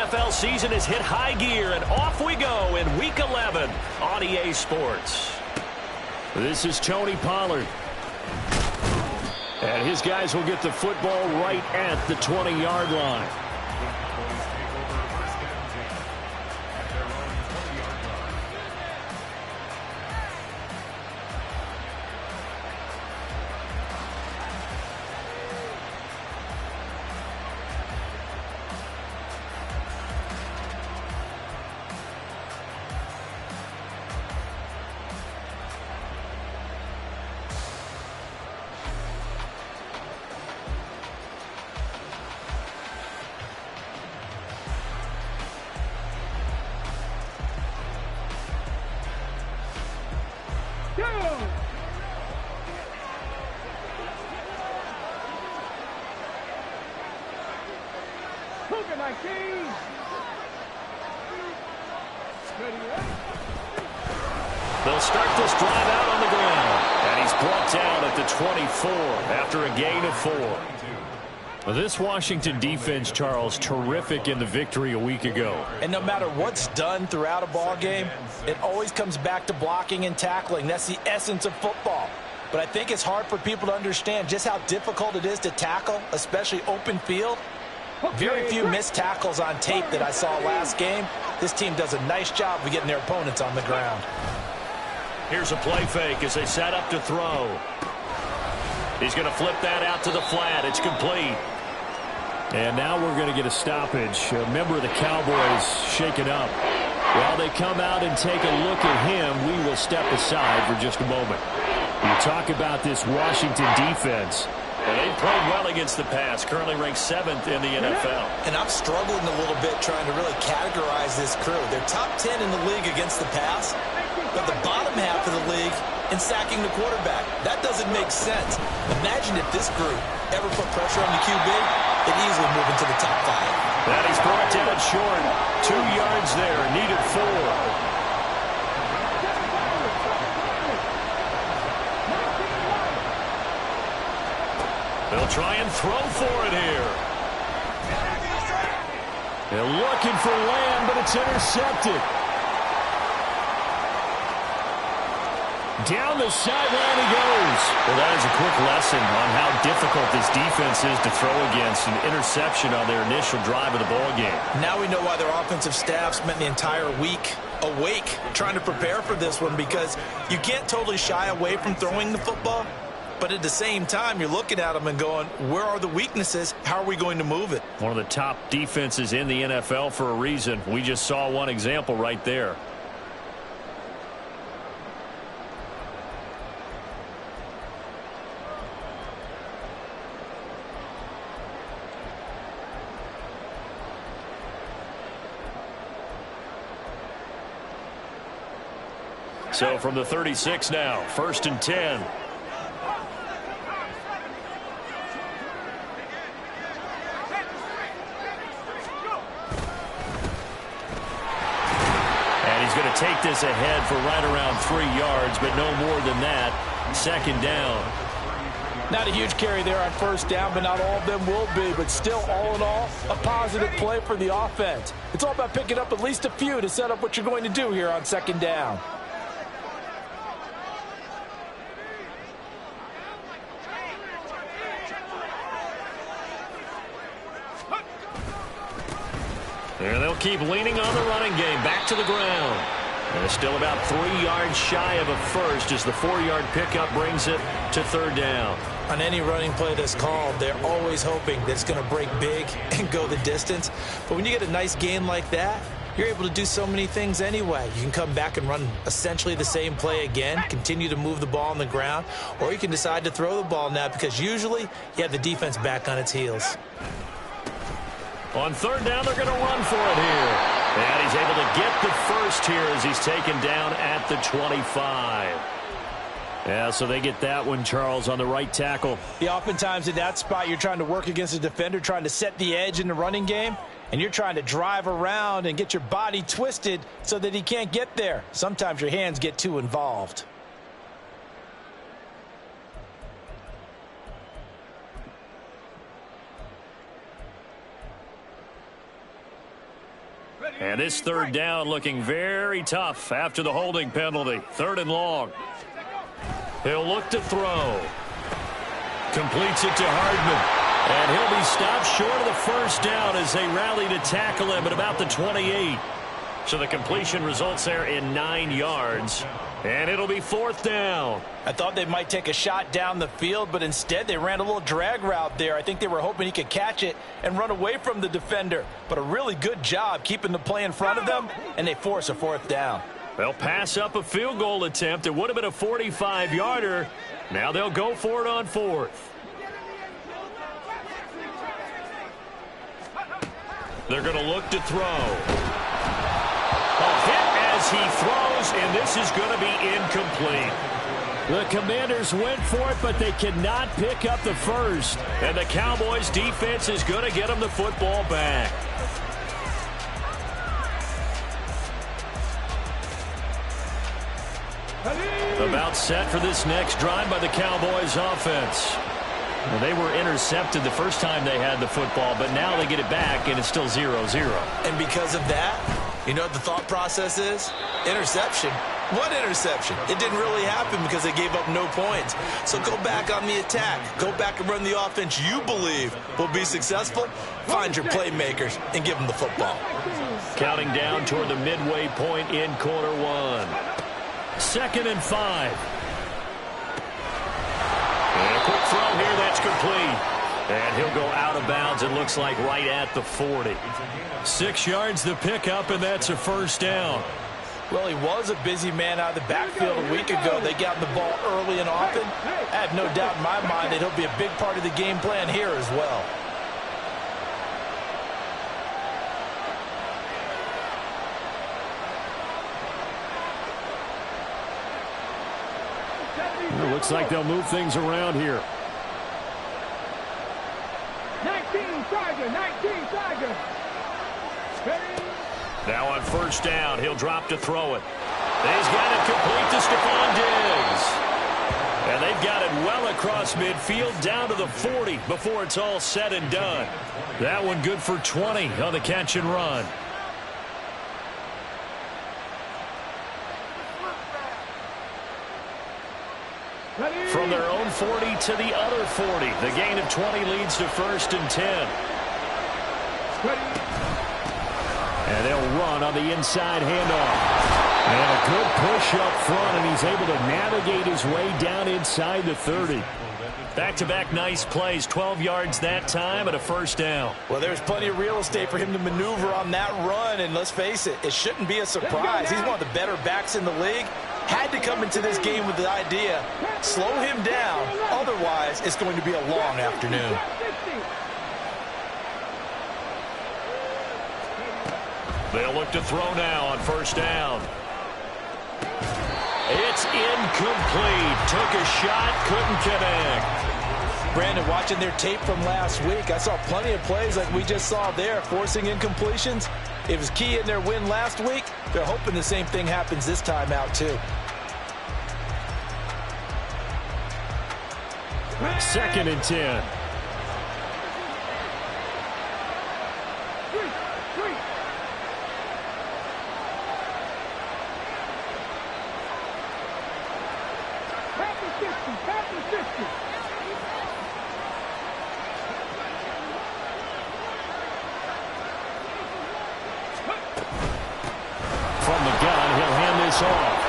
NFL season has hit high gear, and off we go in Week 11 on EA Sports. This is Tony Pollard. And his guys will get the football right at the 20-yard line. They'll start this drive out on the ground. And he's brought down at the 24 after a gain of 4. This Washington defense, Charles, terrific in the victory a week ago. And no matter what's done throughout a ball game, it always comes back to blocking and tackling. That's the essence of football. But I think it's hard for people to understand just how difficult it is to tackle, especially open field. Very few missed tackles on tape that I saw last game. This team does a nice job of getting their opponents on the ground. Here's a play fake as they set up to throw. He's going to flip that out to the flat. It's complete. And now we're going to get a stoppage. A member of the Cowboys shaken up. While they come out and take a look at him, we will step aside for just a moment. You talk about this Washington defense. And they've played well against the pass, currently ranked 7th in the NFL. And I'm struggling a little bit trying to really categorize this crew. They're top 10 in the league against the pass, but the bottom half of the league in sacking the quarterback. That doesn't make sense. Imagine if this group ever put pressure on the QB, they'd easily move into the top 5. And he's brought down short. 2 yards there, needed 4. They'll try and throw for it here. They're looking for Lamb, but it's intercepted. Down the sideline he goes. Well, that is a quick lesson on how difficult this defense is to throw against. An interception on their initial drive of the ball game. Now we know why their offensive staff spent the entire week awake trying to prepare for this one, because you can't totally shy away from throwing the football. But at the same time, you're looking at them and going, where are the weaknesses? How are we going to move it? One of the top defenses in the NFL for a reason. We just saw one example right there. So from the 36 now, 1st and 10. Going to take this ahead for right around 3 yards, but no more than that. 2nd down. Not a huge carry there on 1st down, but not all of them will be. But still, all in all, a positive play for the offense. It's all about picking up at least a few to set up what you're going to do here on 2nd down. And they'll keep leaning on the running game. Back to the ground. And it's still about 3 yards shy of a first as the 4-yard pickup brings it to 3rd down. On any running play that's called, they're always hoping that it's going to break big and go the distance. But when you get a nice gain like that, you're able to do so many things anyway. You can come back and run essentially the same play again, continue to move the ball on the ground, or you can decide to throw the ball now because usually you have the defense back on its heels. On 3rd down, they're going to run for it here. And he's able to get the first here as he's taken down at the 25. Yeah, so they get that one, Charles, on the right tackle. Yeah, oftentimes in that spot, you're trying to work against a defender, trying to set the edge in the running game, and you're trying to drive around and get your body twisted so that he can't get there. Sometimes your hands get too involved. And this third down looking very tough after the holding penalty. 3rd and long. He'll look to throw. Completes it to Hardman. And he'll be stopped short of the first down as they rally to tackle him at about the 28. So the completion results there in 9 yards. And it'll be 4th down. I thought they might take a shot down the field, but instead they ran a little drag route there. I think they were hoping he could catch it and run away from the defender. But a really good job keeping the play in front of them, and they force a 4th down. They'll pass up a field goal attempt. It would have been a 45-yarder. Now they'll go for it on 4th. They're going to look to throw. A hit as he throws, and this is going to be incomplete. The Commanders went for it, but they cannot pick up the first. And the Cowboys defense is going to get them the football back. About set for this next drive by the Cowboys offense. Well, they were intercepted the first time they had the football, but now they get it back, and it's still 0-0. And because of that, you know what the thought process is? Interception. What interception? It didn't really happen because they gave up no points. So go back on the attack. Go back and run the offense you believe will be successful. Find your playmakers and give them the football. Counting down toward the midway point in quarter 1. 2nd and 5. And a quick throw here, that's complete. And he'll go out of bounds, it looks like right at the 40. 6 yards the pickup, and that's a 1st down. Well, he was a busy man out of the backfield a week ago. They got the ball early and often. I have no doubt in my mind that he'll be a big part of the game plan here as well. It looks like they'll move things around here. 19 Tiger. Now on 1st down, he'll drop to throw it. He's got it complete to Stephon Diggs. And they've got it well across midfield down to the 40 before it's all said and done. That one good for 20 on the catch and run. From their own 40 to the other 40. The gain of 20 leads to 1st and 10. And they'll run on the inside handoff. And a good push up front, and he's able to navigate his way down inside the 30. Back-to-back nice plays, 12 yards that time and a 1st down. Well, there's plenty of real estate for him to maneuver on that run, and let's face it, it shouldn't be a surprise. He's one of the better backs in the league. Had to come into this game with the idea, slow him down, otherwise it's going to be a long afternoon. They'll look to throw now on 1st down. It's incomplete. Took a shot, couldn't connect. Brandon, watching their tape from last week, I saw plenty of plays like we just saw there, forcing incompletions. It was key in their win last week. They're hoping the same thing happens this time out, too. 2nd and 10. From the gun, he'll hand this off.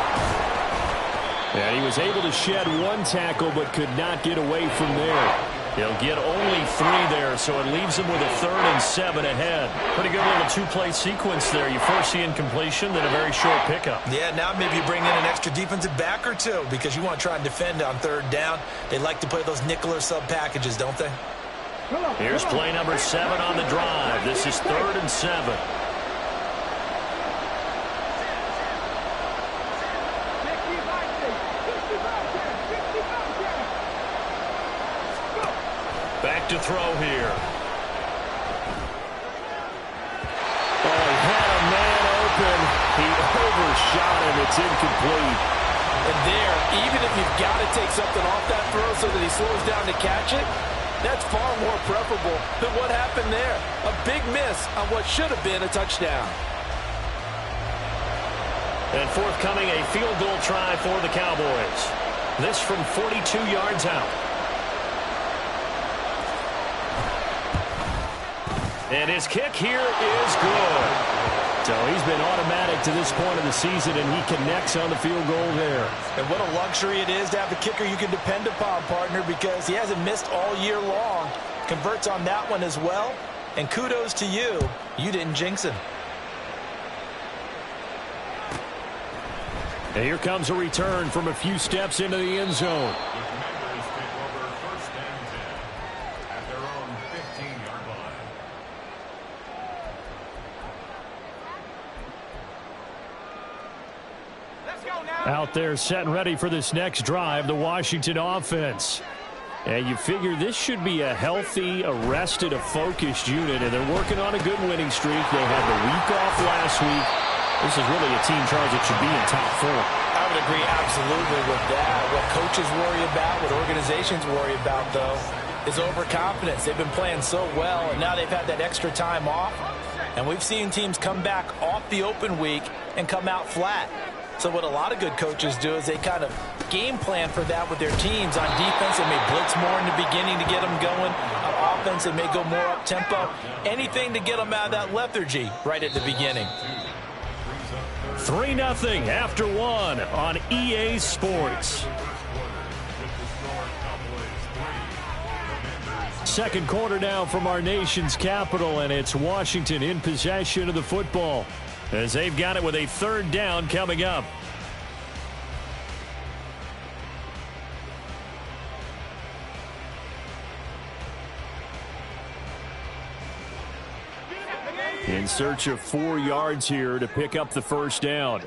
And he was able to shed one tackle but could not get away from there. He'll get only 3 there, so it leaves him with a 3rd and 7 ahead. Pretty good little 2-play sequence there. You force the incompletion, then a very short pickup. Yeah, now maybe you bring in an extra defensive back or two because you want to try and defend on 3rd down. They like to play those nickel or sub packages, don't they? Here's play number 7 on the drive. This is 3rd and 7. Back to throw here. Oh, he had a man open. He overshot him. It's incomplete. And there, even if you've got to take something off that throw so that he slows down to catch it, that's far more preferable than what happened there. A big miss on what should have been a touchdown. And forthcoming, a field goal try for the Cowboys. This from 42 yards out. And his kick here is good. So he's been automatic to this point of the season, and he connects on the field goal there. And what a luxury it is to have a kicker you can depend upon, partner, because he hasn't missed all year long. Converts on that one as well. And kudos to you. You didn't jinx him. And here comes a return from a few steps into the end zone. Out there set and ready for this next drive, the Washington offense. And you figure this should be a healthy, a rested, a focused unit, and they're working on a good winning streak. They had the week off last week. This is really a team charge that should be in top 4. I would agree absolutely with that. What coaches worry about, what organizations worry about, though, is overconfidence. They've been playing so well, and now they've had that extra time off. And we've seen teams come back off the open week and come out flat. So what a lot of good coaches do is they kind of game plan for that with their teams. On defense, they may blitz more in the beginning to get them going. On offense, they may go more up-tempo. Anything to get them out of that lethargy right at the beginning. 3-0 after 1 on EA Sports. Second quarter now from our nation's capital, and it's Washington in possession of the football as they've got it with a third down coming up. In search of 4 yards here to pick up the first down.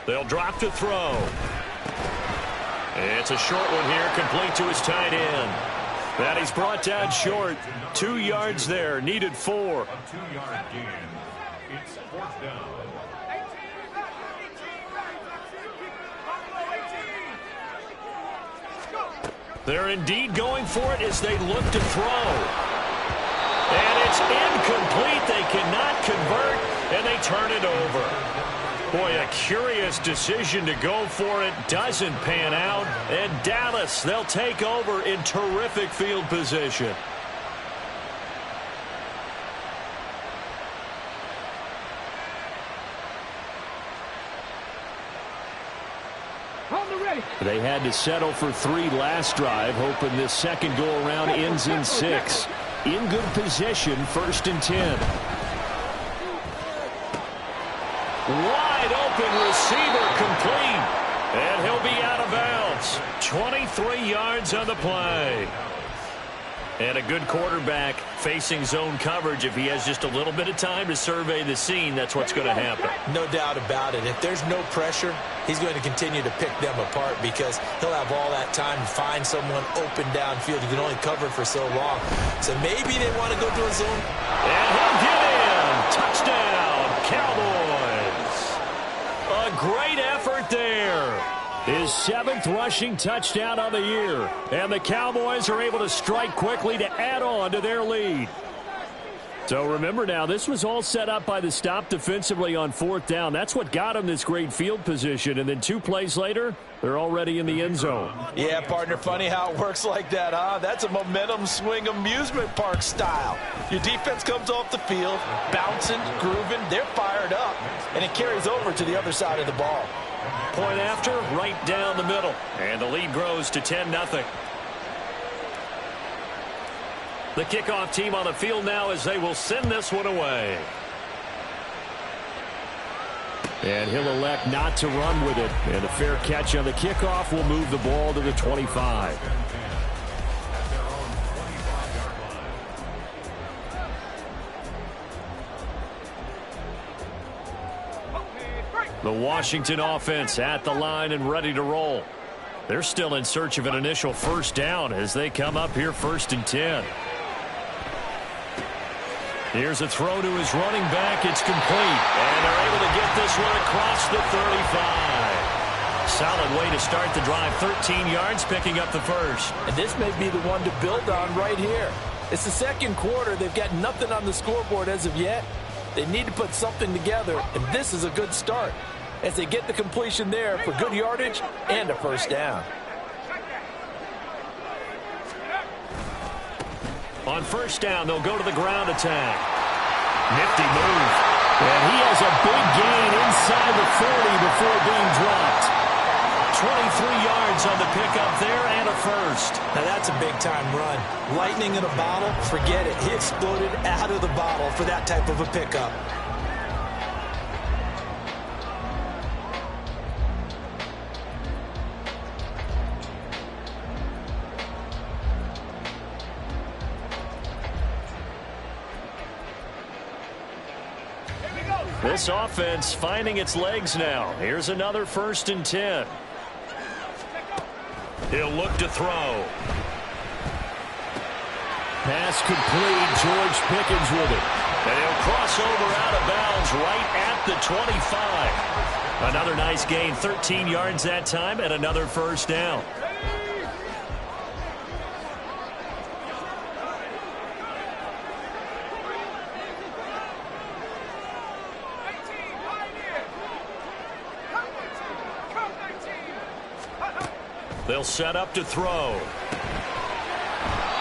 They'll drop to throw. It's a short one here, complete to his tight end. That he's brought down short. 2 yards there, needed 4. A 2-yard gain. It's fourth down. They're indeed going for it as they look to throw. And it's incomplete. They cannot convert, and they turn it over. Boy, a curious decision to go for it. Doesn't pan out. And Dallas, they'll take over in terrific field position. They had to settle for 3 last drive, hoping this second go-around ends in 6. In good position, 1st and 10. Wide open receiver complete. And he'll be out of bounds. 23 yards on the play. And a good quarterback facing zone coverage. If he has just a little bit of time to survey the scene, that's what's going to happen. No doubt about it. If there's no pressure, he's going to continue to pick them apart because he'll have all that time to find someone open downfield. You can only cover for so long. So maybe they want to go to a zone. And he'll get in. Touchdown, Cowboys. A great effort there. His 7th rushing touchdown on the year. And the Cowboys are able to strike quickly to add on to their lead. So remember now, this was all set up by the stop defensively on 4th down. That's what got him this great field position. And then 2 plays later, they're already in the end zone. Yeah, partner, funny how it works like that, huh? That's a momentum swing amusement park style. Your defense comes off the field, bouncing, grooving, they're fired up, and it carries over to the other side of the ball. Point after, right down the middle. And the lead grows to 10-0. The kickoff team on the field now as they will send this one away. And he'll elect not to run with it. And a fair catch on the kickoff will move the ball to the 25. The Washington offense at the line and ready to roll. They're still in search of an initial first down as they come up here 1st and 10. Here's a throw to his running back. It's complete. And they're able to get the 35. Solid way to start the drive. 13 yards, picking up the first. And this may be the one to build on right here. It's the second quarter. They've got nothing on the scoreboard as of yet. They need to put something together, and this is a good start as they get the completion there for good yardage and a first down. On first down, they'll go to the ground attack. Nifty move. And he has a big gain inside the 40 before being dropped. 23 yards on the pickup there and a first. Now that's a big-time run. Lightning in a bottle, forget it. He exploded out of the bottle for that type of a pickup. This offense finding its legs now. Here's another 1st and 10. He'll look to throw. Pass complete. George Pickens with it. And he'll cross over out of bounds right at the 25. Another nice gain. 13 yards that time and another first down. They'll set up to throw.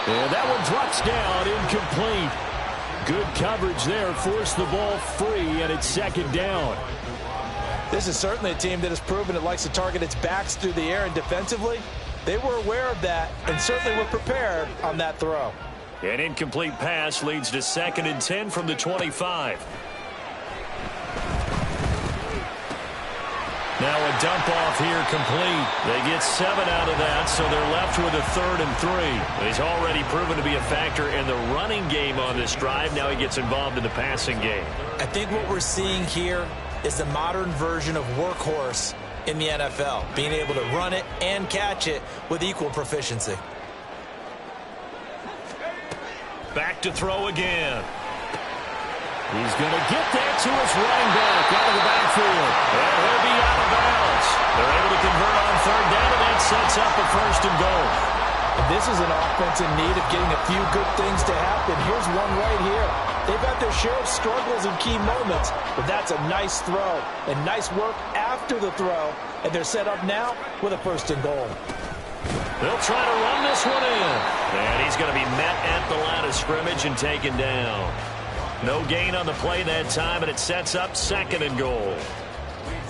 And that one drops down, incomplete. Good coverage there, forced the ball free, and it's 2nd down. This is certainly a team that has proven it likes to target its backs through the air, and defensively, they were aware of that and certainly were prepared on that throw. An incomplete pass leads to 2nd and 10 from the 25. Now a dump off here complete. They get 7 out of that, so they're left with a 3rd and 3. He's already proven to be a factor in the running game on this drive. Now he gets involved in the passing game. I think what we're seeing here is the modern version of workhorse in the NFL, being able to run it and catch it with equal proficiency. Back to throw again. He's going to get that to his running back out of the backfield. And he'll be out of bounds. They're able to convert on 3rd down, and that sets up a 1st and goal. And this is an offense in need of getting a few good things to happen. Here's one right here. They've had their share of struggles in key moments, but that's a nice throw and nice work after the throw. And they're set up now with a 1st and goal. They'll try to run this one in. And he's going to be met at the line of scrimmage and taken down. No gain on the play that time, and it sets up 2nd and goal.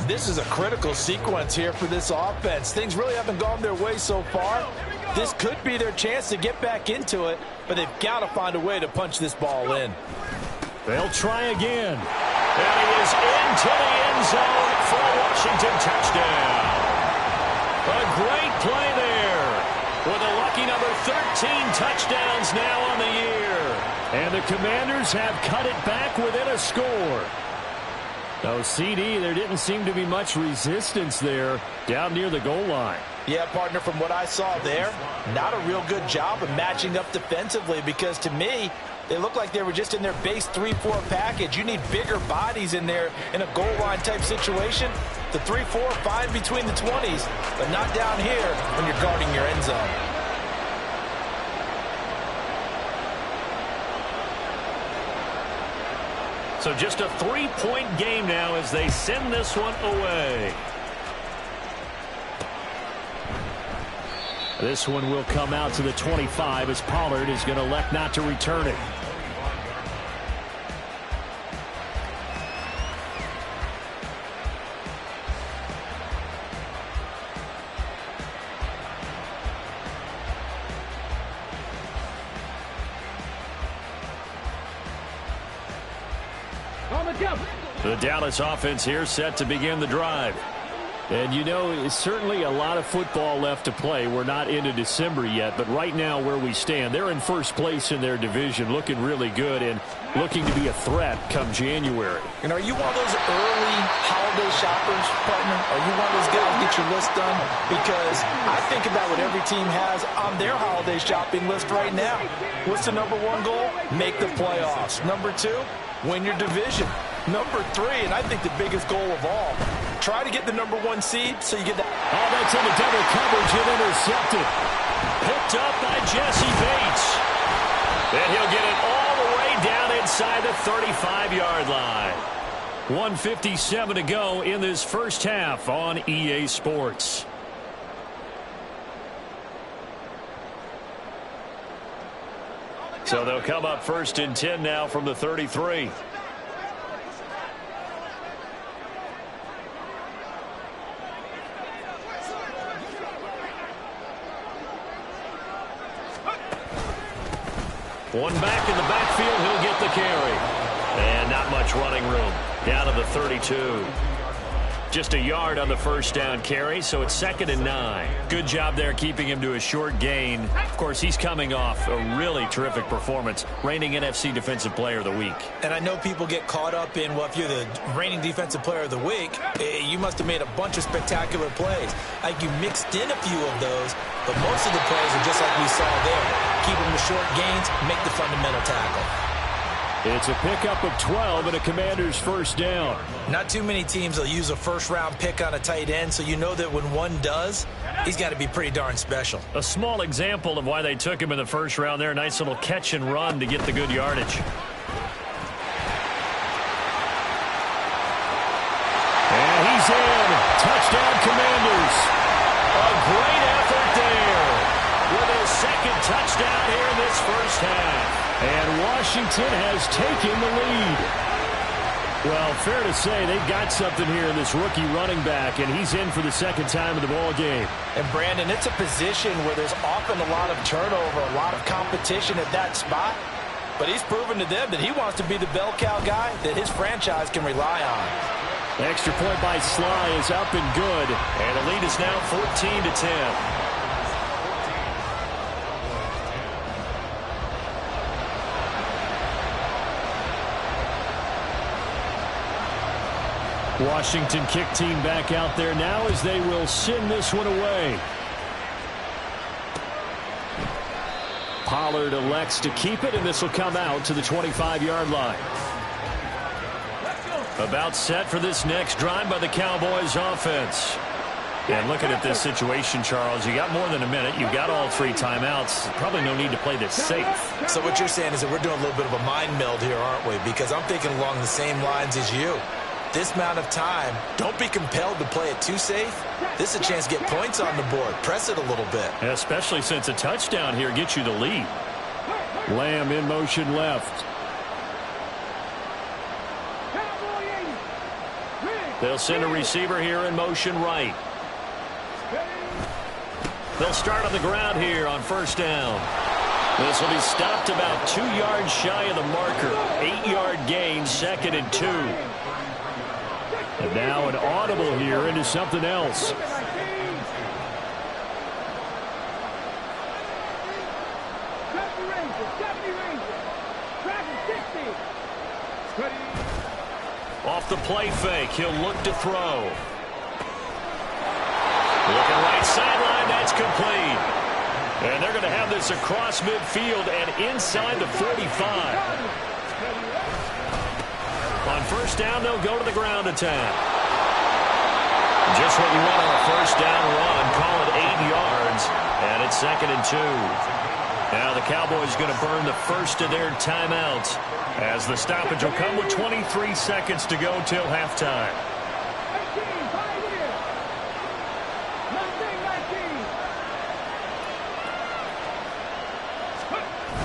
This is a critical sequence here for this offense. Things really haven't gone their way so far. This could be their chance to get back into it, but they've got to find a way to punch this ball in. They'll try again. And he is into the end zone for a Washington touchdown. A great play there with a lucky number 13 touchdowns now on the year. And the Commanders have cut it back within a score. No, CD, there didn't seem to be much resistance there down near the goal line. Yeah, partner, from what I saw there, not a real good job of matching up defensively because to me, they look like they were just in their base 3-4 package. You need bigger bodies in there in a goal line type situation. The 3-4, fine between the 20s, but not down here when you're guarding your end zone. So just a 3-point game now as they send this one away. This one will come out to the 25 as Pollard is going to elect not to return it. The Dallas offense here set to begin the drive. And, you know, it's certainly a lot of football left to play. We're not into December yet, but right now where we stand, they're in first place in their division, looking really good and looking to be a threat come January. And are you one of those early holiday shoppers, partner? Are you one of those guys get your list done? Because I think about what every team has on their holiday shopping list right now. What's the number one goal? Make the playoffs. Number two, win your division. Number three, and I think the biggest goal of all, Try to get the #1 seed so you get that. Oh, that's into double coverage and intercepted. Picked up by Jesse Bates. And he'll get it all the way down inside the 35-yard line. 1:57 to go in this first half on EA Sports. So they'll come up 1st and 10 now from the 33. One back in the backfield, he'll get the carry. And not much running room. Down to the 32. Just a yard on the first down carry, so it's 2nd and 9. Good job there keeping him to a short gain. Of course, he's coming off a really terrific performance, reigning NFC Defensive Player of the Week. And I know people get caught up in, well, if you're the reigning Defensive Player of the Week, you must have made a bunch of spectacular plays. I think you mixed in a few of those, but most of the plays are just like we saw there. Keep them to short gains, make the fundamental tackle. It's a pickup of 12 and a Commander's first down. Not too many teams will use a first-round pick on a tight end, so you know that when one does, he's got to be pretty darn special. A small example of why they took him in the first round there. Nice little catch and run to get the good yardage. And he's in. Touchdown, Commanders. A great effort there with his second touchdown here in this first half. And Washington has taken the lead. Well, fair to say they've got something here in this rookie running back, and he's in for the second time in the ball game. And, Brandon, it's a position where there's often a lot of turnover, a lot of competition at that spot. But he's proven to them that he wants to be the bell cow guy that his franchise can rely on. The extra point by Sly is up and good. And the lead is now 14-10. Washington kick team back out there now as they will send this one away. Pollard elects to keep it, and this will come out to the 25-yard line. About set for this next drive by the Cowboys offense. And looking at this situation, Charles, you got more than a minute. You've got all 3 timeouts. Probably no need to play this safe. So what you're saying is that we're doing a little bit of a mind meld here, aren't we? Because I'm thinking along the same lines as you. This amount of time, don't be compelled to play it too safe. This is a chance to get points on the board. Press it a little bit. Especially since a touchdown here gets you the lead. Lamb in motion left. They'll send a receiver here in motion right. They'll start on the ground here on first down. This will be stopped about 2 yards shy of the marker. 8-yard gain, 2nd and 2. And now an audible here into something else. Off the play fake, he'll look to throw. Looking right sideline, that's complete. And they're going to have this across midfield and inside the 45. On first down, they'll go to the ground attack. Just what you want on a first down run. Call it 8 yards, and it's 2nd and 2. Now the Cowboys going to burn the first of their timeouts as the stoppage will come with 23 seconds to go till halftime.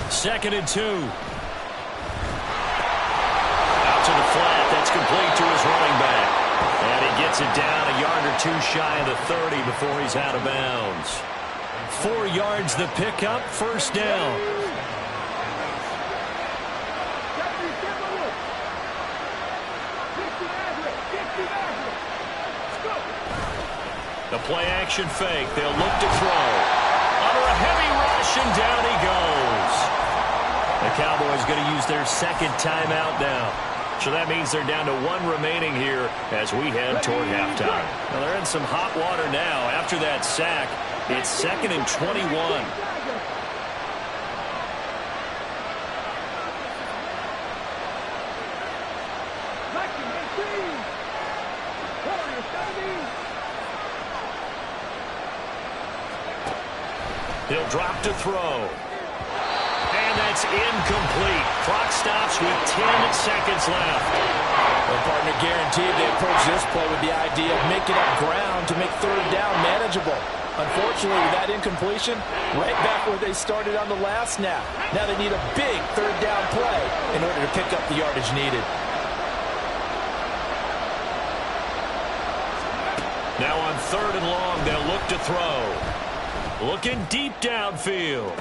2nd and 2. To the flat, that's complete to his running back. And he gets it down a yard or 2 shy of the 30 before he's out of bounds. 4 yards the pickup, first down. The play action fake, they'll look to throw. Under a heavy rush, and down he goes. The Cowboys going to use their second timeout now. So that means they're down to 1 remaining here as we head toward halftime. Well, they're in some hot water now. After that sack, it's 2nd and 21. He'll drop to throw. And that's incomplete. Clock stops with 10 seconds left. Well, partner, guaranteed they approach this play with the idea of making up ground to make third down manageable. Unfortunately, with that incompletion, right back where they started on the last snap. Now they need a big third down play in order to pick up the yardage needed. Now on 3rd and long, they'll look to throw. Looking deep downfield.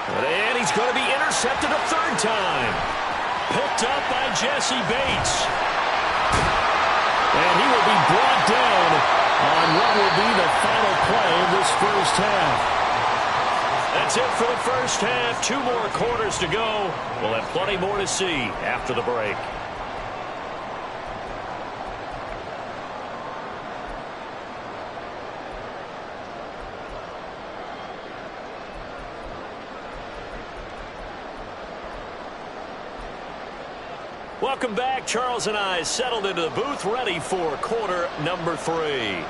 And he's going to be intercepted a 3rd time. Picked up by Jesse Bates. And he will be brought down on what will be the final play of this first half. That's it for the first half. 2 more quarters to go. We'll have plenty more to see after the break. Welcome back. Charles and I settled into the booth, ready for quarter number 3.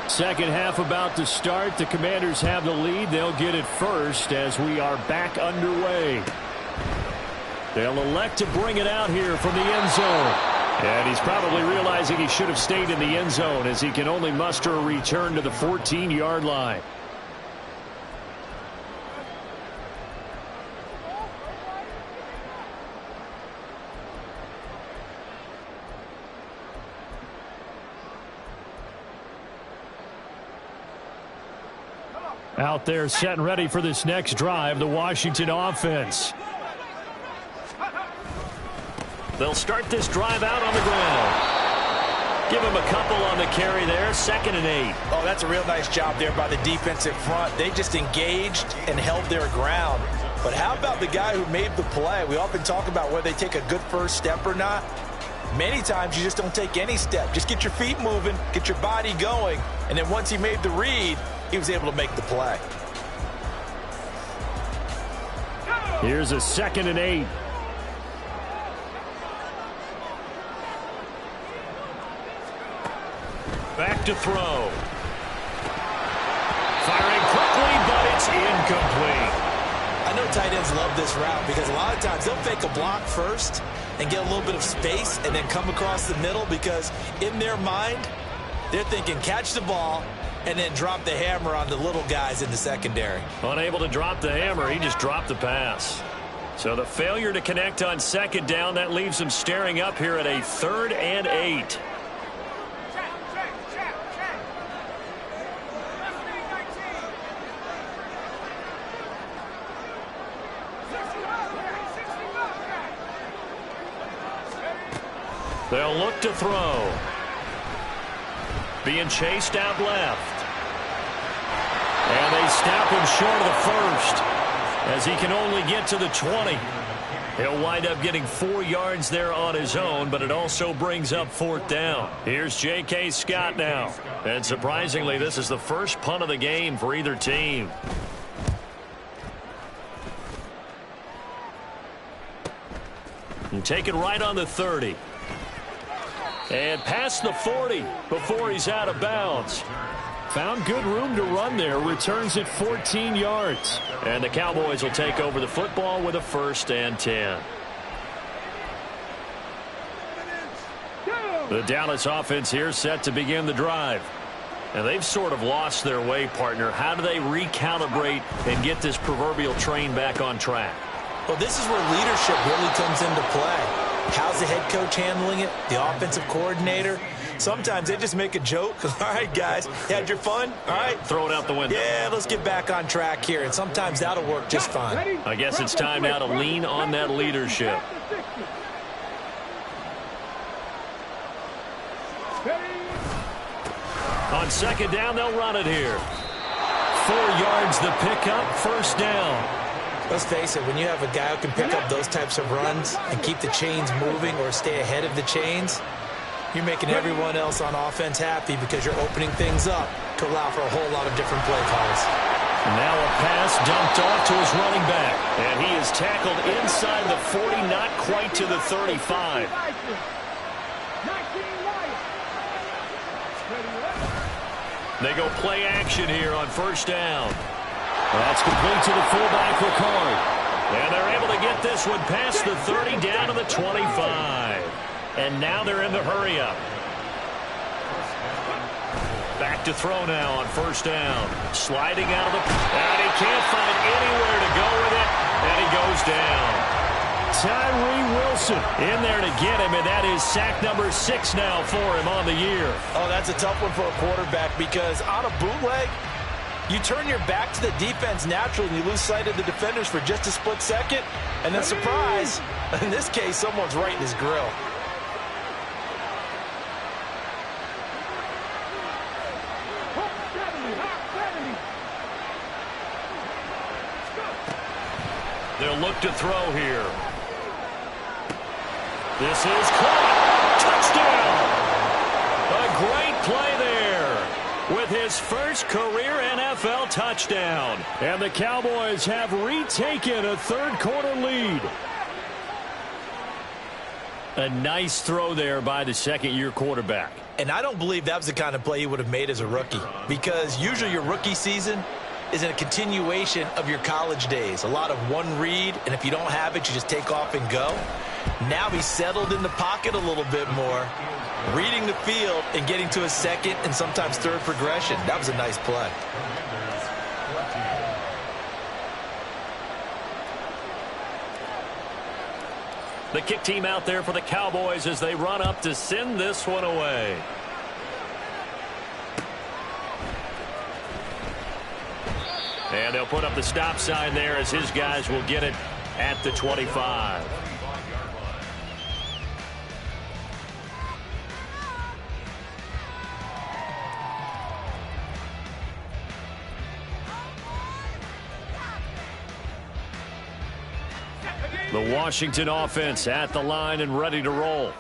Second half about to start. The Commanders have the lead. They'll get it first as we are back underway. They'll elect to bring it out here from the end zone. And he's probably realizing he should have stayed in the end zone as he can only muster a return to the 14-yard line. Out there set and ready for this next drive, the Washington offense. They'll start this drive out on the ground. Give him a couple on the carry there. 2nd and 8. Oh, that's a real nice job there by the defensive front. They just engaged and held their ground. But how about the guy who made the play? We often talk about whether they take a good first step or not. Many times you just don't take any step. Just get your feet moving, get your body going, and then once he made the read, he was able to make the play. Here's a 2nd and 8. Back to throw. Firing quickly, but it's incomplete. I know tight ends love this route because a lot of times they'll fake a block first and get a little bit of space and then come across the middle because in their mind, they're thinking catch the ball and then drop the hammer on the little guys in the secondary. Unable to drop the hammer, he just dropped the pass. So the failure to connect on 2nd down, that leaves him staring up here at a 3rd and 8. They'll look to throw. Being chased out left. And they stop him short of the 1st as he can only get to the 20. He'll wind up getting 4 yards there on his own, but it also brings up 4th down. Here's J.K. Scott now. And surprisingly, this is the first punt of the game for either team. And taken right on the 30. And past the 40 before he's out of bounds. Found good room to run there. Returns at 14 yards. And the Cowboys will take over the football with a 1st and 10. The Dallas offense here set to begin the drive. And they've sort of lost their way, partner. How do they recalibrate and get this proverbial train back on track? Well, this is where leadership really comes into play. How's the head coach handling it? The offensive coordinator? Sometimes they just make a joke. All right, guys, you had your fun? All right. Throw it out the window. Yeah, let's get back on track here. And sometimes that'll work just fine. I guess it's time now to lean on that leadership. On 2nd down, they'll run it here. 4 yards the pickup, 1st down. Let's face it, when you have a guy who can pick up those types of runs and keep the chains moving or stay ahead of the chains, you're making everyone else on offense happy because you're opening things up to allow for a whole lot of different play calls. Now a pass dumped off to his running back. And he is tackled inside the 40, not quite to the 35. They go play action here on first down. That's complete to the fullback, Ricard. And they're able to get this one past the 30 down to the 25. And now they're in the hurry-up. Back to throw now on first down. Sliding out of the... And he can't find anywhere to go with it. And he goes down. Tyree Wilson in there to get him, and that is sack number 6 now for him on the year. Oh, that's a tough one for a quarterback because on a bootleg, you turn your back to the defense naturally and you lose sight of the defenders for just a split second. And then surprise, in this case, someone's right in his grill. They'll look to throw here. This is caught. Touchdown. A great play there with his first career NFL touchdown. And the Cowboys have retaken a third-quarter lead. A nice throw there by the second-year quarterback. And I don't believe that was the kind of play he would have made as a rookie, because usually your rookie season is a continuation of your college days. A lot of one read, and if you don't have it, you just take off and go. Now he's settled in the pocket a little bit more, reading the field and getting to a second and sometimes third progression. That was a nice play. The kick team out there for the Cowboys as they run up to send this one away. And they'll put up the stop sign there as his guys will get it at the 25. The Washington offense at the line and ready to roll.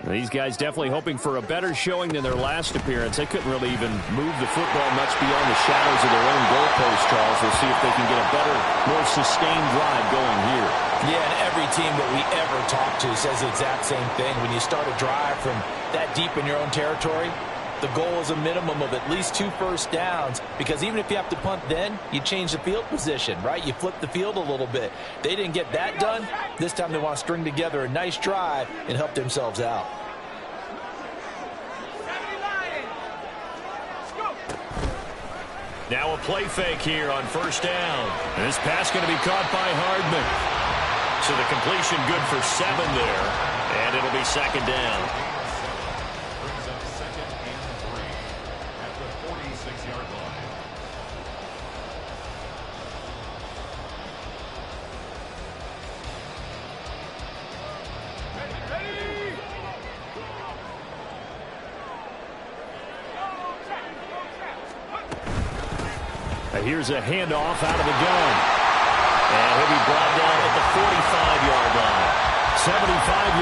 These guys definitely hoping for a better showing than their last appearance. They couldn't really even move the football much beyond the shadows of their own goalpost, Charles. We'll see if they can get a better, more sustained drive going here. Yeah, and every team that we ever talk to says the exact same thing. When you start a drive from that deep in your own territory, the goal is a minimum of at least 2 first downs, because even if you have to punt then, you change the field position, right? You flip the field a little bit. They didn't get that done. This time they want to string together a nice drive and help themselves out. Now a play fake here on first down. And this pass going to be caught by Hardman. So the completion good for 7 there. And it'll be second down. Here's a handoff out of the gun. And he'll be brought down at the 45-yard line. 75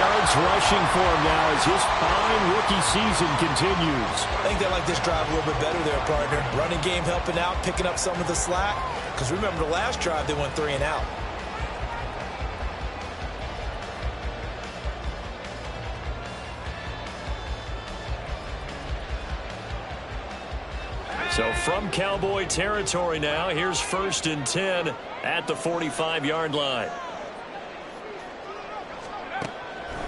yards rushing for him now as his fine rookie season continues. I think they like this drive a little bit better there, partner. Running game helping out, picking up some of the slack. Because remember the last drive, they went 3 and out. So from Cowboy territory now, here's 1st and 10 at the 45-yard line.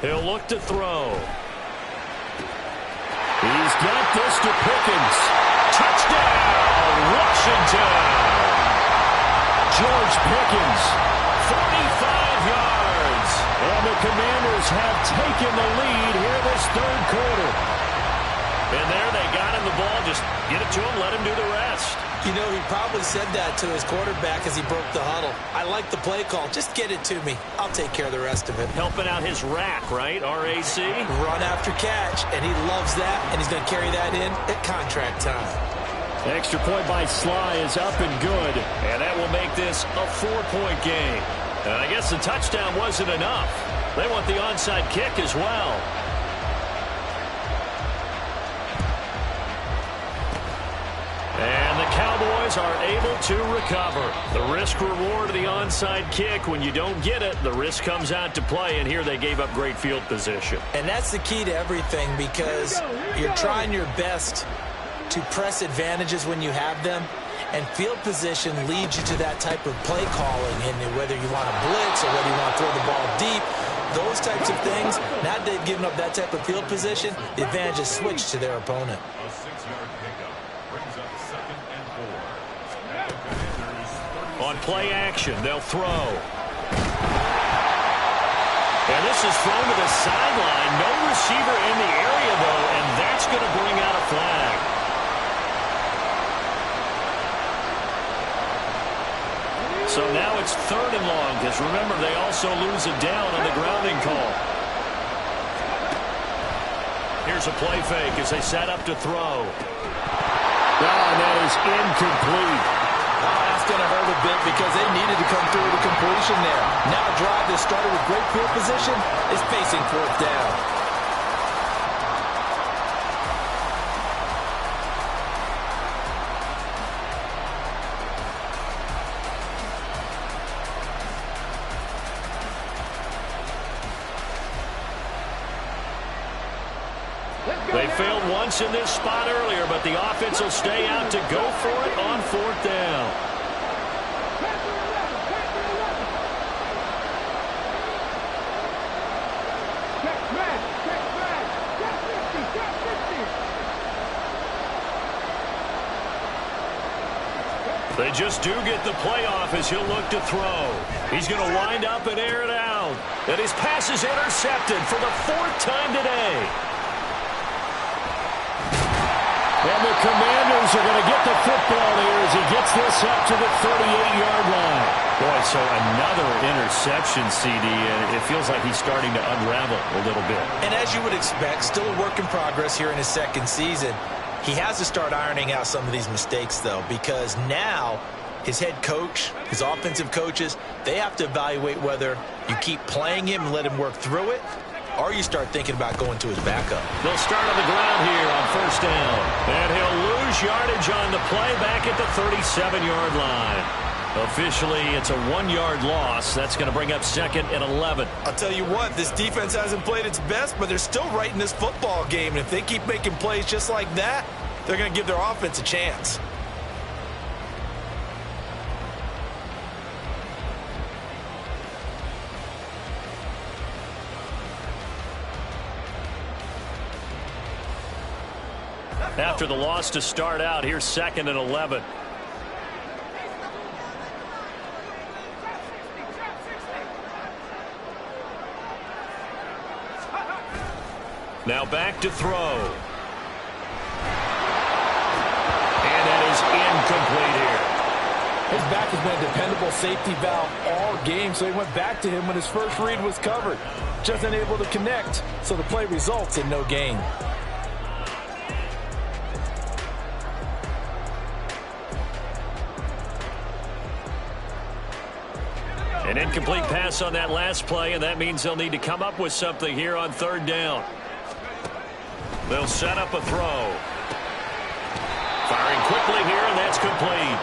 He'll look to throw. He's got this to Pickens. Touchdown, Washington! George Pickens, 45 yards. And the Commanders have taken the lead here this third quarter. And there they got him the ball. Just get it to him, let him do the rest. You know, he probably said that to his quarterback as he broke the huddle. I like the play call. Just get it to me. I'll take care of the rest of it. Helping out his rack, right? RAC? Run after catch, and he loves that, and he's going to carry that in at contract time. Extra point by Sly is up and good, and that will make this a 4-point game. And I guess the touchdown wasn't enough. They want the onside kick as well. And the Cowboys Cowboys are able to recover. The risk-reward of the onside kick, when you don't get it, the risk comes out to play, and here they gave up great field position. And that's the key to everything, because you're trying your best to press advantages when you have them, and field position leads you to that type of play calling, and whether you want to blitz or whether you want to throw the ball deep, those types of things. Now that they've given up that type of field position, the advantage is switched to their opponent. A 6-yard pickup brings up 2nd and 4. On play action, they'll throw. And this is thrown to the sideline. No receiver in the area, though, and that's going to bring out a flag. So now it's 3rd and long, because remember, they also lose it down on the grounding call. Here's a play fake as they set up to throw. And that is incomplete. Oh, that's going to hurt a bit because they needed to come through with a completion there. Now a drive that started with great field position is facing 4th down. They failed once in this spot earlier, but the offense will stay out to go for it on 4th down. They just do get the playoff as he'll look to throw. He's going to wind up and air it out. And his pass is intercepted for the 4th time today. And the Commanders are going to get the football here as he gets this up to the 38-yard line. Boy, so another interception, CD, and it feels like he's starting to unravel a little bit. And as you would expect, still a work in progress here in his 2nd season. He has to start ironing out some of these mistakes, though, because now his head coach, his offensive coaches, they have to evaluate whether you keep playing him and let him work through it, or you start thinking about going to his backup. They'll start on the ground here on 1st down. And he'll lose yardage on the play back at the 37-yard line. Officially, it's a 1-yard loss. That's going to bring up 2nd and 11. I'll tell you what, this defense hasn't played its best, but they're still right in this football game. And if they keep making plays just like that, they're going to give their offense a chance. After the loss to start out, here's 2nd and 11. Now back to throw. And that is incomplete here. His back has been a dependable safety valve all game, so he went back to him when his first read was covered. Just unable to connect, so the play results in no gain. An incomplete pass on that last play, and that means they'll need to come up with something here on 3rd down. They'll set up a throw. Firing quickly here, and that's complete.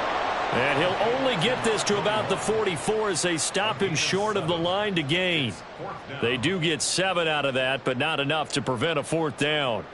And he'll only get this to about the 44 as they stop him short of the line to gain. They do get 7 out of that, but not enough to prevent a 4th down.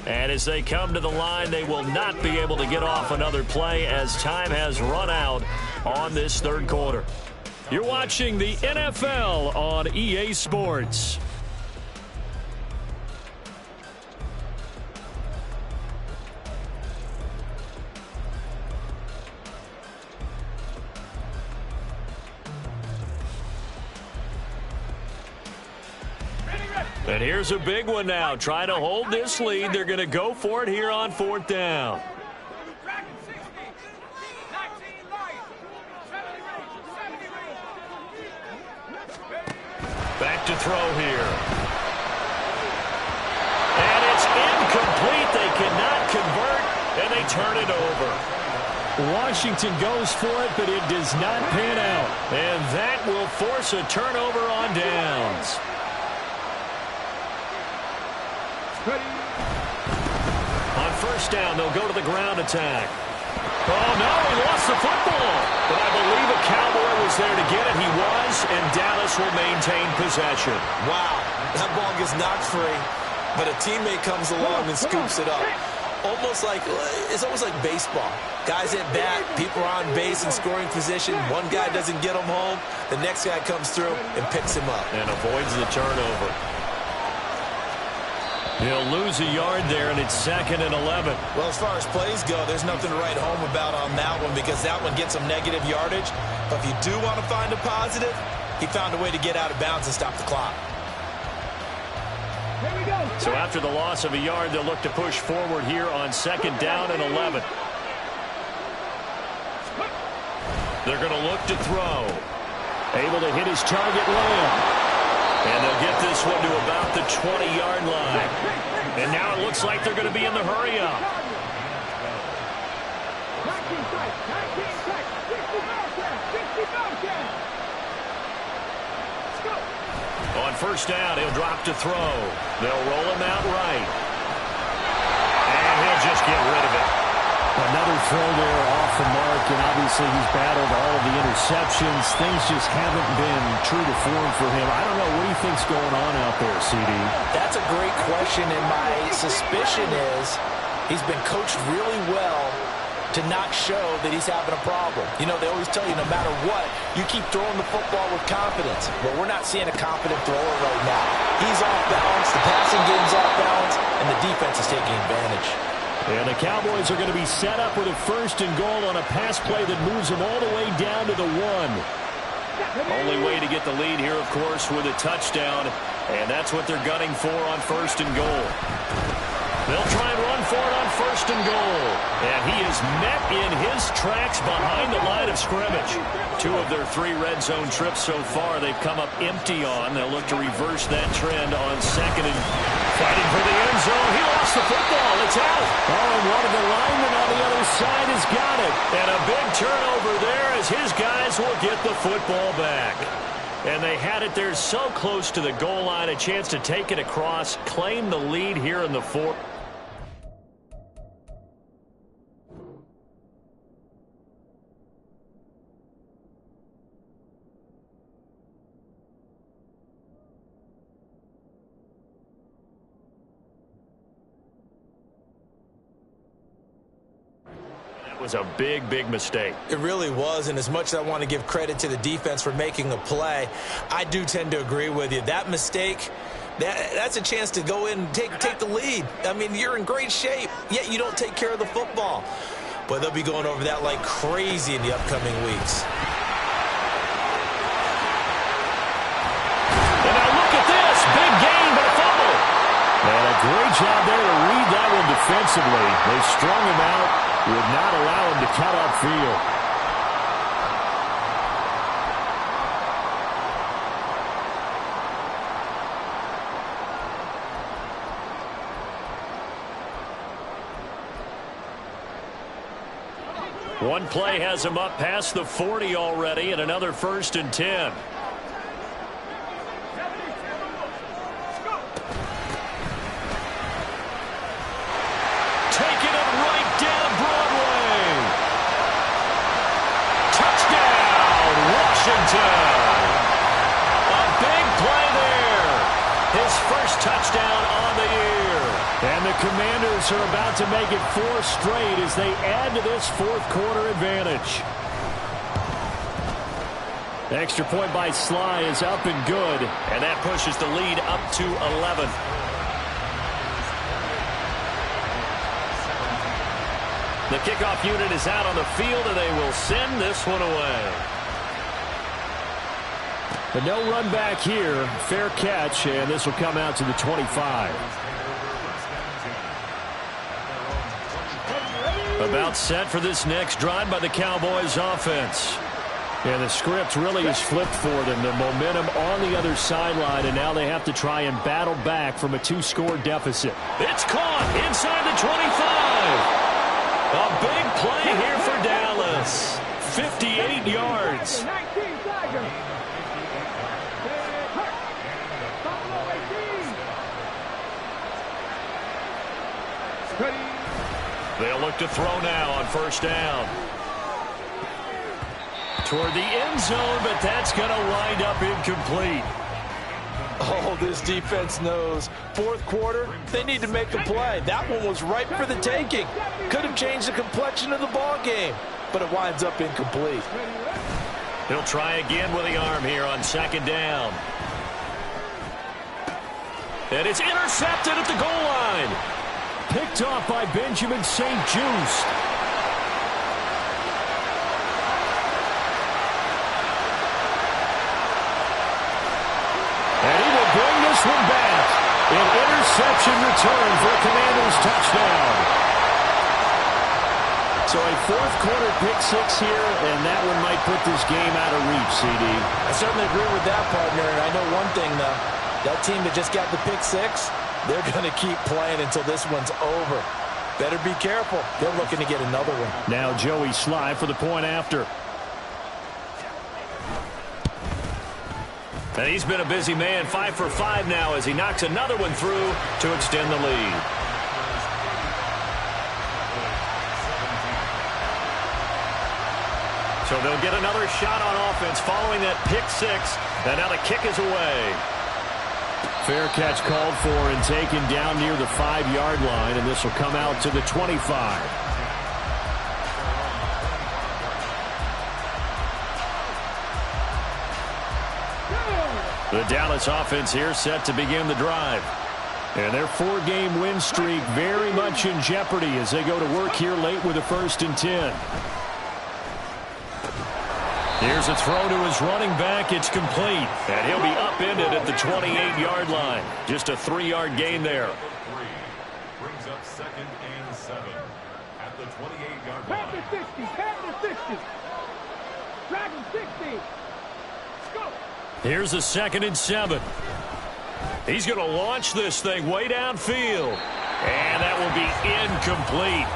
And as they come to the line, they will not be able to get off another play as time has run out on this 3rd quarter. You're watching the NFL on EA Sports. And here's a big one now. Trying to hold this lead. They're going to go for it here on 4th down. Back to throw here. And it's incomplete. They cannot convert, and they turn it over. Washington goes for it, but it does not pan out. And that will force a turnover on downs. On first down, they'll go to the ground attack. Oh, no, he lost the football. But I believe a Cowboy was there to get it. He was, and Dallas will maintain possession. Wow, that ball gets knocked free, but a teammate comes along and scoops it up. It's almost like baseball. Guys at bat, people are on base in scoring position. One guy doesn't get him home. The next guy comes through and picks him up. And avoids the turnover. He'll lose a yard there, and it's 2nd and 11. Well, as far as plays go, there's nothing to write home about on that one because that one gets some negative yardage. But if you do want to find a positive, he found a way to get out of bounds and stop the clock. So after the loss of a yard, they'll look to push forward here on 2nd down and 11. They're going to look to throw. Able to hit his target, Lamb. And they'll get this one to about the 20-yard line. And now it looks like they're going to be in the hurry-up. On first down, he'll drop to throw. They'll roll him out right. And he'll just get rid of it. Another throw there off the mark, and obviously he's battled all of the interceptions. Things just haven't been true to form for him. I don't know. What do you think's going on out there, CD? That's a great question, and my suspicion is he's been coached really well to not show that he's having a problem. You know, they always tell you no matter what, you keep throwing the football with confidence. But we're not seeing a confident thrower right now. He's off balance, the passing game's off balance, and the defense is taking advantage. And the Cowboys are going to be set up with a 1st and goal on a pass play that moves them all the way down to the 1. Only way to get the lead here, of course, with a touchdown. And that's what they're gunning for on 1st and goal. They'll try and run for it on 1st and goal. And he is met in his tracks behind the line of scrimmage. 2 of their 3 red zone trips so far they've come up empty on. They'll look to reverse that trend on 2nd and fighting for the end zone. He lost the football. It's out. Oh, and one of the linemen on the other side has got it. And a big turnover there as his guys will get the football back. And they had it there so close to the goal line, a chance to take it across, claim the lead here in the 4th. Was a big, big mistake. It really was, and as much as I want to give credit to the defense for making a play, I do tend to agree with you. That mistake, that's a chance to go in and take the lead. I mean, you're in great shape, yet you don't take care of the football. But they'll be going over that like crazy in the upcoming weeks. And now look at this. Big gain, but a fumble. And a great job there to read that one defensively. They strung him out. Would not allow him to cut upfield. One play has him up past the 40 already, and another 1st and 10. A big play there. His first touchdown on the year. And the Commanders are about to make it 4 straight as they add to this 4th quarter advantage. The extra point by Sly is up and good. And that pushes the lead up to 11. The kickoff unit is out on the field, and they will send this one away. But no run back here. Fair catch, and this will come out to the 25. About set for this next drive by the Cowboys offense. And the script really is flipped for them. The momentum on the other sideline, and now they have to try and battle back from a 2-score deficit. It's caught inside the 25. A big play here for Dallas. 58 yards. They'll look to throw now on first down. Toward the end zone, but that's going to wind up incomplete. Oh, this defense knows. Fourth quarter, they need to make a play. That one was ripe for the taking. Could have changed the complexion of the ball game, but it winds up incomplete. He'll try again with the arm here on second down. And it's intercepted at the goal line. Picked off by Benjamin St-Juste. And he will bring this one back. An interception return for a Commanders touchdown. So a fourth-quarter pick-6 here, and that one might put this game out of reach, CD. I certainly agree with that, partner. And I know one thing, though. That team that just got the pick-6, they're going to keep playing until this one's over. Better be careful. They're looking to get another one. Now Joey Sly for the point after. And he's been a busy man, 5 for 5 now as he knocks another one through to extend the lead. So they'll get another shot on offense following that pick-6. And now the kick is away. Fair catch called for and taken down near the 5-yard line, and this will come out to the 25. The Dallas offense here set to begin the drive. And their 4-game win streak very much in jeopardy as they go to work here late with a 1st and 10. Here's a throw to his running back. It's complete. And he'll be upended at the 28-yard line. Just a 3-yard gain there. Brings up 2nd and 7 at the 28-yard line. Past the 60, past the 60. Dragon 60. Go. Here's a 2nd and 7. He's going to launch this thing way downfield. And that will be incomplete.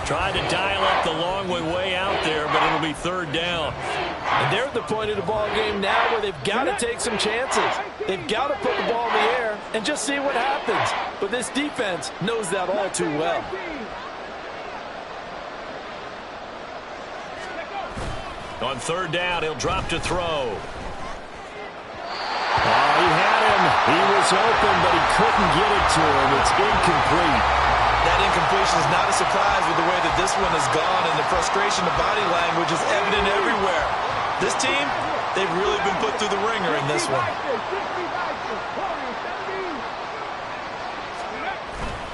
Tried to dial up the long one way out there, but it'll be 3rd down. And they're at the point of the ball game now where they've got to take some chances. They've got to put the ball in the air and just see what happens. But this defense knows that all too well. On 3rd down, he'll drop to throw. Oh, he had him. He was open, but he couldn't get it to him. It's incomplete. That incompletion is not a surprise with the way that this one has gone, and the frustration of body language is evident everywhere. This team, they've really been put through the ringer in this one.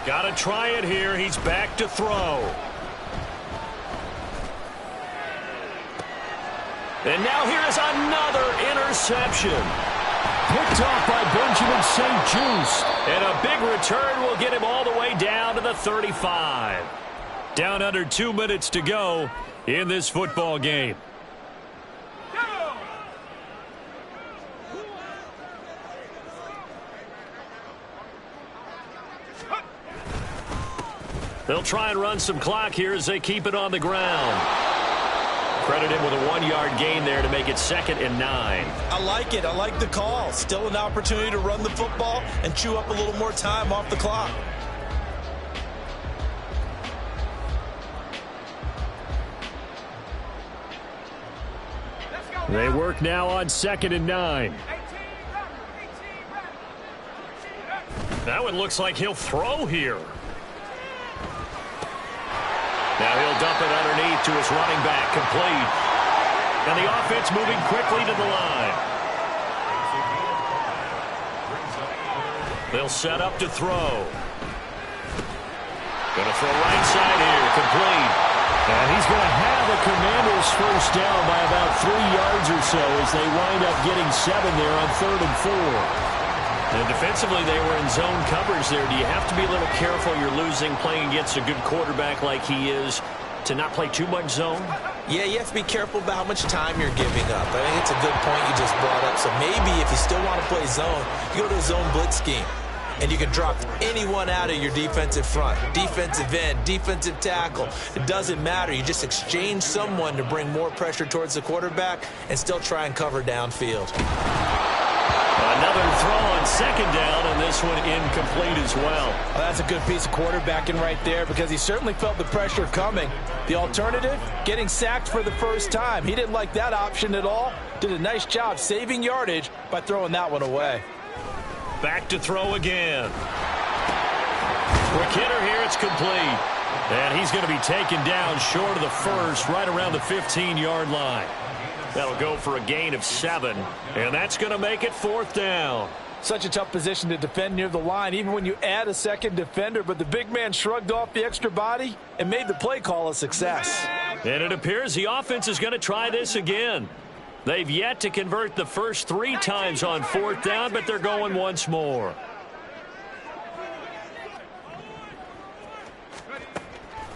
Got to try it here. He's back to throw. And now here is another interception. Picked off by Benjamin St-Juste. And a big return will get him all the way down to the 35. Down under 2 minutes to go in this football game. They'll try and run some clock here as they keep it on the ground. Credit him with a 1-yard gain there to make it 2nd and 9. I like it. I like the call. Still an opportunity to run the football and chew up a little more time off the clock. They work now on 2nd and 9. That one looks like he'll throw here. Now he'll dump it underneath to his running back, complete. And the offense moving quickly to the line. They'll set up to throw. Going to throw right side here, complete. And he's going to have a Commanders first down by about 3 yards or so as they wind up getting 7 there on 3rd and 4. And defensively, they were in zone coverage there. Do you have to be a little careful? You're losing playing against a good quarterback like he is. to not play too much zone? Yeah, you have to be careful about how much time you're giving up. I think it's a good point you just brought up. So maybe if you still want to play zone, you go to a zone blitz scheme. And you can drop anyone out of your defensive front, defensive end, defensive tackle. It doesn't matter. You just exchange someone to bring more pressure towards the quarterback and still try and cover downfield. Another throw on second down, and this one incomplete as well. Well, that's a good piece of quarterbacking right there because he certainly felt the pressure coming. The alternative, getting sacked for the first time. He didn't like that option at all. Did a nice job saving yardage by throwing that one away. Back to throw again. Quick hitter here, it's complete. And he's going to be taken down short of the first, right around the 15-yard line. That'll go for a gain of 7, and that's going to make it 4th down. Such a tough position to defend near the line, even when you add a second defender, but the big man shrugged off the extra body and made the play call a success. And it appears the offense is going to try this again. They've yet to convert the first 3 times on 4th down, but they're going once more.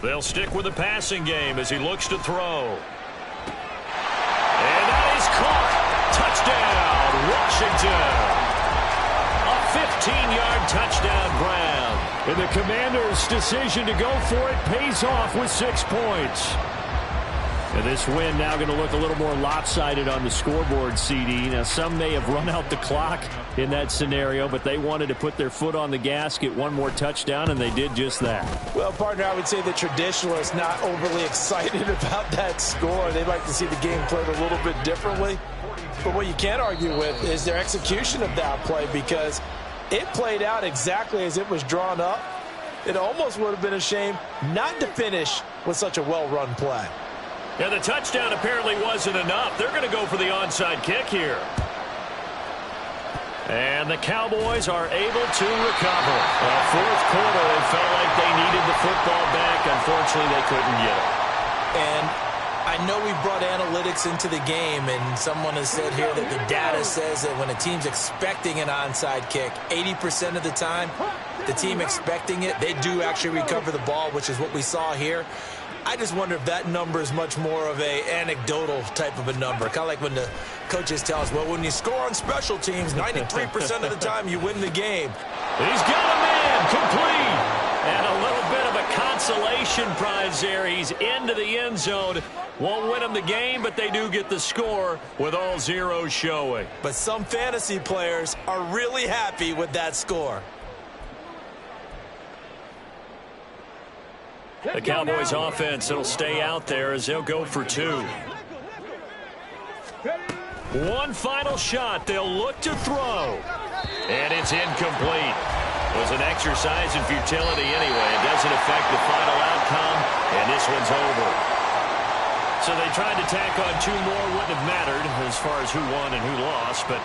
They'll stick with the passing game as he looks to throw. And that is caught. Touchdown, Washington. A 15-yard touchdown ground. And the Commanders' decision to go for it pays off with 6 points. And this win now going to look a little more lopsided on the scoreboard, CD. Now, some may have run out the clock in that scenario, but they wanted to put their foot on the gas, get one more touchdown, and they did just that. Well, partner, I would say the traditionalists not overly excited about that score. They'd like to see the game played a little bit differently. But what you can't argue with is their execution of that play, because it played out exactly as it was drawn up. It almost would have been a shame not to finish with such a well-run play. Yeah, the touchdown apparently wasn't enough. They're going to go for the onside kick here. And the Cowboys are able to recover. Fourth quarter, they felt like they needed the football back. Unfortunately, they couldn't get it. And I know we brought analytics into the game, and someone has said here that the data says that when a team's expecting an onside kick, 80% of the time, the team expecting it, they do actually recover the ball, which is what we saw here. I just wonder if that number is much more of a anecdotal type of a number. Kind of like when the coaches tell us, well, when you score on special teams, 93% of the time you win the game. He's got a man complete. And a little bit of a consolation prize there. He's into the end zone. Won't win them the game, but they do get the score with all zeros showing. But some fantasy players are really happy with that score. The Cowboys offense, it'll stay out there as they'll go for 2. One final shot. They'll look to throw. And it's incomplete. It was an exercise in futility anyway. It doesn't affect the final outcome, and this one's over. So they tried to tack on 2 more. Wouldn't have mattered as far as who won and who lost, but